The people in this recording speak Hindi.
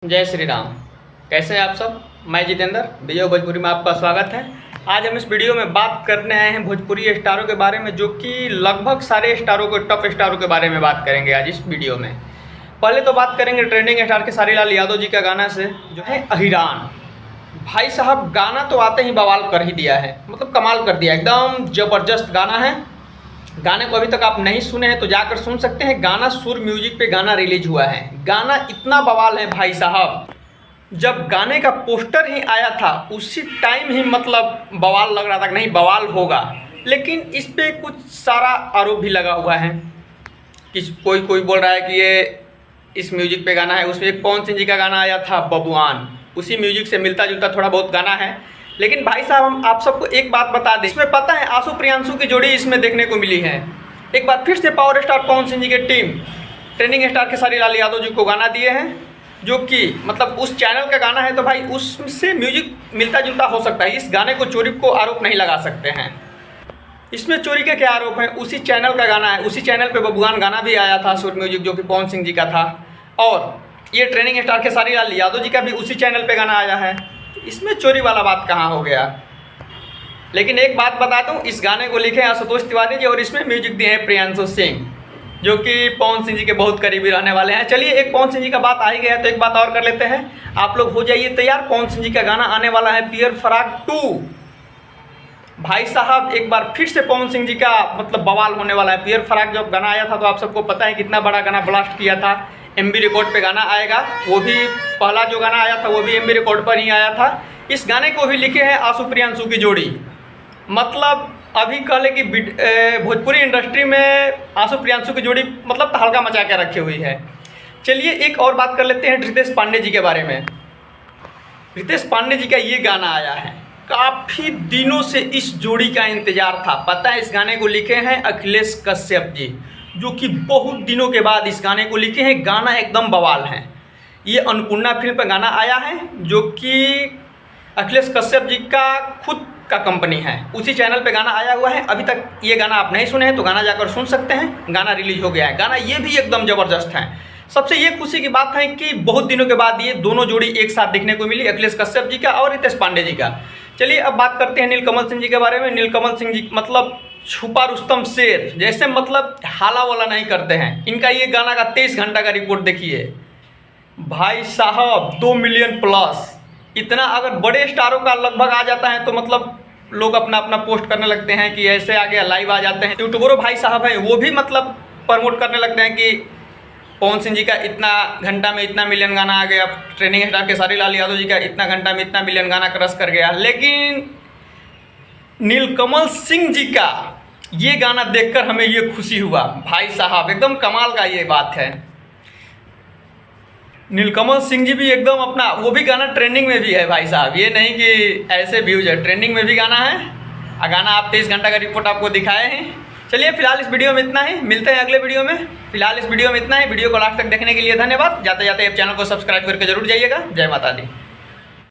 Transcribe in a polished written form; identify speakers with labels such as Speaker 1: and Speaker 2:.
Speaker 1: जय श्री राम। कैसे हैं आप सब। मैं जितेंद्र विजय भोजपुरी में आपका स्वागत है। आज हम इस वीडियो में बात करने आए हैं भोजपुरी स्टारों के बारे में, जो कि लगभग सारे स्टारों को टॉप स्टारों के बारे में बात करेंगे आज इस वीडियो में। पहले तो बात करेंगे ट्रेंडिंग स्टार खेसारी लाल यादव जी का गाना से, जो है अहिरान। भाई साहब गाना तो आते ही बवाल कर ही दिया है, मतलब कमाल कर दिया, एकदम ज़बरदस्त गाना है। गाने को अभी तक आप नहीं सुने हैं तो जाकर सुन सकते हैं। गाना सुर म्यूजिक पे गाना रिलीज हुआ है। गाना इतना बवाल है भाई साहब, जब गाने का पोस्टर ही आया था उसी टाइम ही मतलब बवाल लग रहा था कि नहीं बवाल होगा, लेकिन इस पे कुछ सारा आरोप भी लगा हुआ है कि कोई बोल रहा है कि ये इस म्यूजिक पे गाना है। उसमें एक पवन सिंह जी का गाना आया था बबुआन, उसी म्यूजिक से मिलता जुलता थोड़ा बहुत गाना है। लेकिन भाई साहब हम आप सबको एक बात बता दें, इसमें पता है आशु प्रियांशु की जोड़ी इसमें देखने को मिली है। एक बार फिर से पावर स्टार पवन सिंह जी की team trending star Khesari Lal Yadav ji को गाना दिए हैं, जो कि मतलब उस चैनल का गाना है तो भाई उससे म्यूजिक मिलता जुलता हो सकता है। इस गाने को चोरी को आरोप नहीं लगा सकते हैं। इसमें चोरी के क्या आरोप हैं, उसी चैनल का गाना है। उसी चैनल पे बबुआन गाना भी आया था सुर म्यूजिक, जो कि पवन सिंह जी का था, और ये ट्रेंडिंग स्टार खेसारी लाल यादव जी का भी उसी चैनल पे गाना आया है। इसमें चोरी वाला बात कहाँ हो गया। लेकिन एक बात बताता हूँ, इस गाने को लिखे हैं आशुतोष तिवारी जी और इसमें म्यूजिक दिए हैं प्रियांशु सिंह, जो कि पवन सिंह जी के बहुत करीबी रहने वाले हैं। चलिए एक पवन सिंह जी का बात आ ही गया तो एक बात और कर लेते हैं। आप लोग हो जाइए तैयार, पवन सिंह जी का गाना आने वाला है पियर फराक 2। भाई साहब एक बार फिर से पवन सिंह जी का मतलब बवाल होने वाला है। पियर फराक जब गाना आया था तो आप सबको पता है कितना बड़ा गाना ब्लास्ट किया था। MB रिकॉर्ड पे गाना आएगा, वो भी पहला जो गाना आया था वो भी MB रिकॉर्ड पर ही आया था। इस गाने को भी लिखे हैं आशु प्रियांशु की जोड़ी। मतलब अभी कह ले कि भोजपुरी इंडस्ट्री में आशु प्रियांशु की जोड़ी मतलब तहलका मचा के रखी हुई है। चलिए एक और बात कर लेते हैं रितेश पांडे जी के बारे में। रितेश पांडे जी का ये गाना आया है, काफ़ी दिनों से इस जोड़ी का इंतजार था। पता है इस गाने को लिखे हैं अखिलेश कश्यप जी, जो कि बहुत दिनों के बाद इस गाने को लिखे हैं। गाना एकदम बवाल है। ये अन्नपूर्णा फिल्म पर गाना आया है, जो कि अखिलेश कश्यप जी का खुद का कंपनी है, उसी चैनल पे गाना आया हुआ है। अभी तक ये गाना आप नहीं सुने हैं तो गाना जाकर सुन सकते हैं। गाना रिलीज हो गया है। गाना ये भी एकदम ज़बरदस्त है। सबसे ये खुशी की बात है कि बहुत दिनों के बाद ये दोनों जोड़ी एक साथ देखने को मिली, अखिलेश कश्यप जी का और रितेश पांडे जी का। चलिए अब बात करते हैं नीलकमल सिंह जी के बारे में। नीलकमल सिंह जी मतलब छुपा रुस्तम शेर जैसे, मतलब हाला वाला नहीं करते हैं। इनका ये गाना का 23 घंटा का रिपोर्ट देखिए भाई साहब, 2 मिलियन प्लस। इतना अगर बड़े स्टारों का लगभग आ जाता है तो मतलब लोग अपना अपना पोस्ट करने लगते हैं कि ऐसे आ गया, लाइव आ जाते हैं। यूट्यूबरों भाई साहब हैं वो भी मतलब प्रमोट करने लगते हैं कि पवन सिंह जी का इतना घंटा में इतना मिलियन गाना आ गया, ट्रेंडिंग स्टार खेसारी लाल यादव जी का इतना घंटा में इतना मिलियन गाना क्रश कर गया। लेकिन नीलकमल सिंह जी का ये गाना देखकर हमें ये खुशी हुआ भाई साहब, एकदम कमाल का ये बात है। नीलकमल सिंह जी भी एकदम अपना, वो भी गाना ट्रेंडिंग में भी है भाई साहब। ये नहीं कि ऐसे व्यूज है, ट्रेंडिंग में भी गाना है। और गाना आप 23 घंटा का रिपोर्ट आपको दिखाए हैं। चलिए फिलहाल इस वीडियो में इतना ही, मिलते हैं अगले वीडियो में। फिलहाल इस वीडियो में इतना ही। वीडियो को लास्ट तक देखने के लिए धन्यवाद। जाते जाते आप चैनल को सब्सक्राइब करके जरूर जाइएगा। जय माता दी।